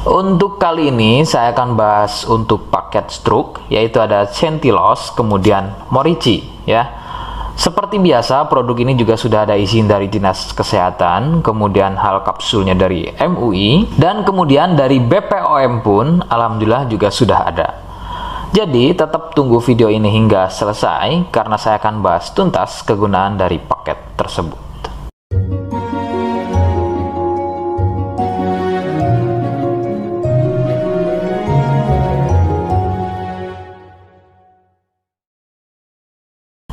Untuk kali ini saya akan bahas untuk paket stroke, yaitu ada Centillos, kemudian Morici ya. Seperti biasa, produk ini juga sudah ada izin dari Dinas Kesehatan, kemudian hal kapsulnya dari MUI, dan kemudian dari BPOM pun alhamdulillah juga sudah ada. Jadi tetap tunggu video ini hingga selesai karena saya akan bahas tuntas kegunaan dari paket tersebut.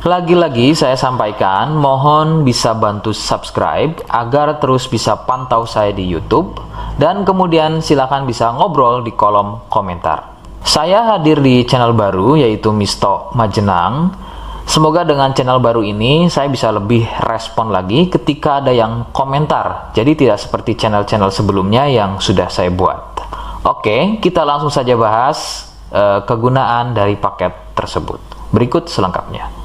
Lagi-lagi saya sampaikan, mohon bisa bantu subscribe agar terus bisa pantau saya di YouTube, dan kemudian silakan bisa ngobrol di kolom komentar. Saya hadir di channel baru yaitu Misto Majenang. Semoga dengan channel baru ini saya bisa lebih respon lagi ketika ada yang komentar. Jadi tidak seperti channel-channel sebelumnya yang sudah saya buat. Oke, kita langsung saja bahas kegunaan dari paket tersebut. Berikut selengkapnya.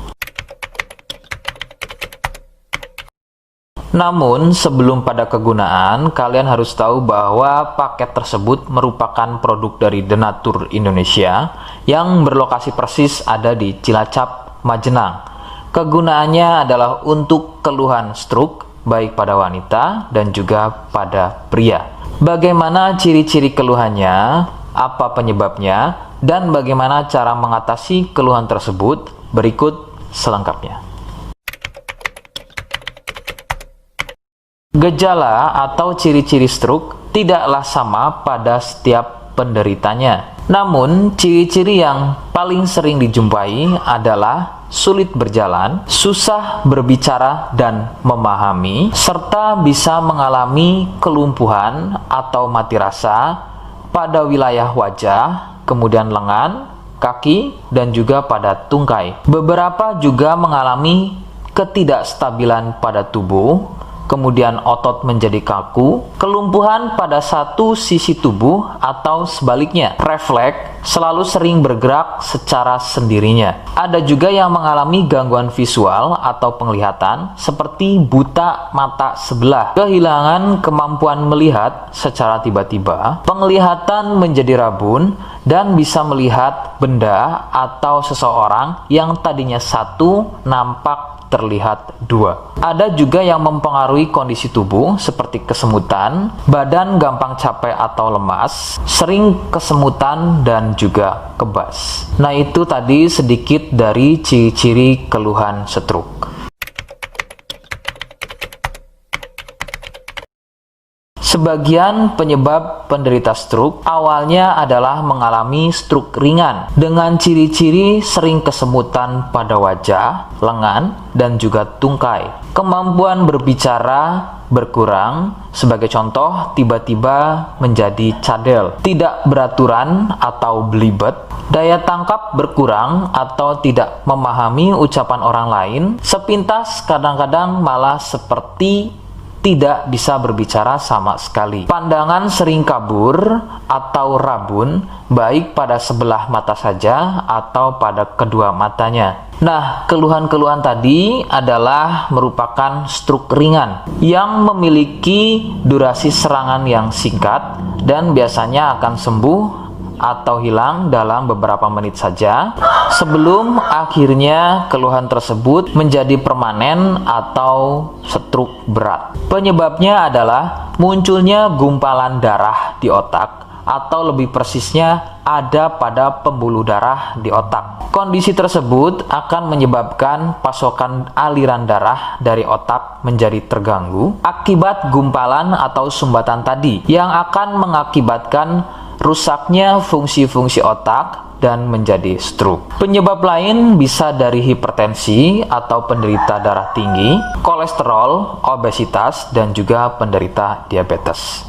Namun, sebelum pada kegunaan, kalian harus tahu bahwa paket tersebut merupakan produk dari Denatur Indonesia yang berlokasi persis ada di Cilacap, Majenang. Kegunaannya adalah untuk keluhan stroke, baik pada wanita dan juga pada pria. Bagaimana ciri-ciri keluhannya, apa penyebabnya, dan bagaimana cara mengatasi keluhan tersebut, berikut selengkapnya. Gejala atau ciri-ciri stroke tidaklah sama pada setiap penderitanya. Namun, ciri-ciri yang paling sering dijumpai adalah sulit berjalan, susah berbicara dan memahami, serta bisa mengalami kelumpuhan atau mati rasa pada wilayah wajah, kemudian lengan, kaki, dan juga pada tungkai. Beberapa juga mengalami ketidakstabilan pada tubuh, kemudian otot menjadi kaku, kelumpuhan pada satu sisi tubuh atau sebaliknya, refleks selalu sering bergerak secara sendirinya. Ada juga yang mengalami gangguan visual atau penglihatan seperti buta mata sebelah, kehilangan kemampuan melihat secara tiba-tiba, penglihatan menjadi rabun, dan bisa melihat benda atau seseorang yang tadinya satu nampak terlihat dua. Ada juga yang mempengaruhi kondisi tubuh seperti kesemutan, badan gampang capek atau lemas, sering kesemutan dan juga kebas. Nah, itu tadi sedikit dari ciri-ciri keluhan stroke. Sebagian penyebab penderita stroke awalnya adalah mengalami stroke ringan dengan ciri-ciri sering kesemutan pada wajah, lengan, dan juga tungkai. Kemampuan berbicara berkurang, sebagai contoh tiba-tiba menjadi cadel, tidak beraturan atau belibet, daya tangkap berkurang atau tidak memahami ucapan orang lain, sepintas kadang-kadang malah seperti tidak bisa berbicara sama sekali. Pandangan sering kabur atau rabun, baik pada sebelah mata saja atau pada kedua matanya. Nah, keluhan-keluhan tadi adalah merupakan stroke ringan yang memiliki durasi serangan yang singkat dan biasanya akan sembuh atau hilang dalam beberapa menit saja sebelum akhirnya keluhan tersebut menjadi permanen atau stroke berat. Penyebabnya adalah munculnya gumpalan darah di otak, atau lebih persisnya ada pada pembuluh darah di otak. Kondisi tersebut akan menyebabkan pasokan aliran darah dari otak menjadi terganggu akibat gumpalan atau sumbatan tadi yang akan mengakibatkan rusaknya fungsi-fungsi otak dan menjadi stroke. Penyebab lain bisa dari hipertensi atau penderita darah tinggi, kolesterol, obesitas, dan juga penderita diabetes.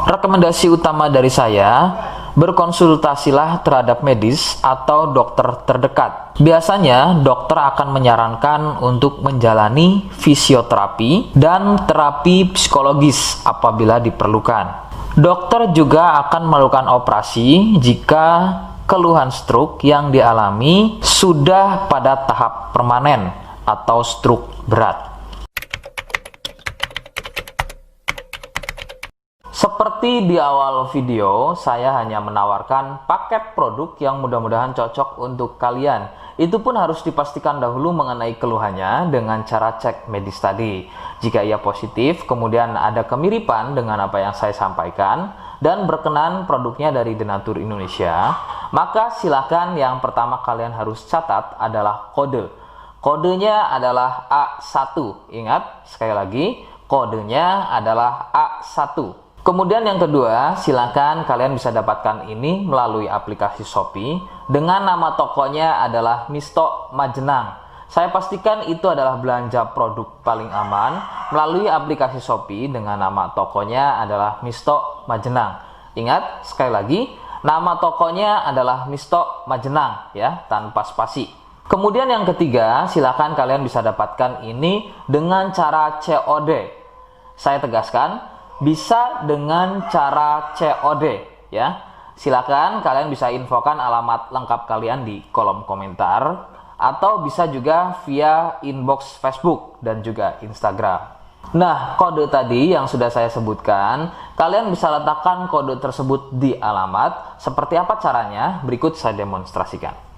Rekomendasi utama dari saya, berkonsultasilah terhadap medis atau dokter terdekat. Biasanya, dokter akan menyarankan untuk menjalani fisioterapi dan terapi psikologis apabila diperlukan. Dokter juga akan melakukan operasi jika keluhan stroke yang dialami sudah pada tahap permanen atau stroke berat. Seperti di awal video, saya hanya menawarkan paket produk yang mudah-mudahan cocok untuk kalian. Itu pun harus dipastikan dahulu mengenai keluhannya dengan cara cek medis tadi. Jika ia positif, kemudian ada kemiripan dengan apa yang saya sampaikan, dan berkenan produknya dari Denatur Indonesia, maka silakan yang pertama kalian harus catat adalah kode. Kodenya adalah A1. Ingat, sekali lagi, kodenya adalah A1. Kemudian yang kedua, silakan kalian bisa dapatkan ini melalui aplikasi Shopee dengan nama tokonya adalah Misto Majenang. Saya pastikan itu adalah belanja produk paling aman melalui aplikasi Shopee dengan nama tokonya adalah Misto Majenang. Ingat, sekali lagi, nama tokonya adalah Misto Majenang ya, tanpa spasi. Kemudian yang ketiga, silakan kalian bisa dapatkan ini dengan cara COD. Saya tegaskan, bisa dengan cara COD ya. Silakan kalian bisa infokan alamat lengkap kalian di kolom komentar atau bisa juga via inbox Facebook dan juga Instagram. Nah, kode tadi yang sudah saya sebutkan, kalian bisa letakkan kode tersebut di alamat. Seperti apa caranya? Berikut saya demonstrasikan.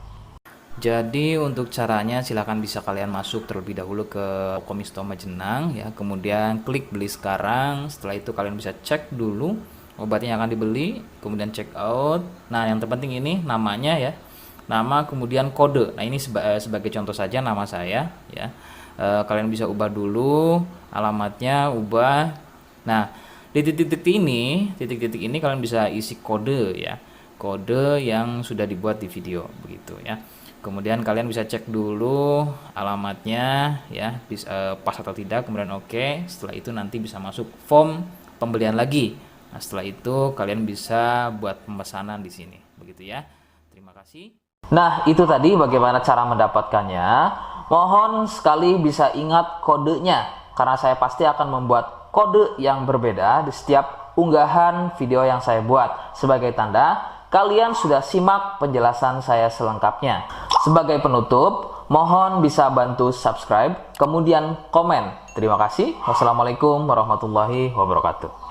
Jadi untuk caranya silakan bisa kalian masuk terlebih dahulu ke toko Misto Majenang ya, kemudian klik beli sekarang. Setelah itu kalian bisa cek dulu obatnya yang akan dibeli, kemudian check out. Nah, yang terpenting ini namanya ya. Nama kemudian kode. Nah, ini sebagai contoh saja nama saya ya. Kalian bisa ubah dulu alamatnya, ubah. Nah, di titik-titik ini kalian bisa isi kode ya. Kode yang sudah dibuat di video begitu ya. Kemudian kalian bisa cek dulu alamatnya ya, pas atau tidak, kemudian oke. Setelah itu nanti bisa masuk form pembelian lagi. Nah, setelah itu kalian bisa buat pemesanan di sini begitu ya. Terima kasih. Nah, itu tadi bagaimana cara mendapatkannya. Mohon sekali bisa ingat kodenya, karena saya pasti akan membuat kode yang berbeda di setiap unggahan video yang saya buat sebagai tanda kalian sudah simak penjelasan saya selengkapnya. Sebagai penutup, mohon bisa bantu subscribe, kemudian komen. Terima kasih. Wassalamualaikum warahmatullahi wabarakatuh.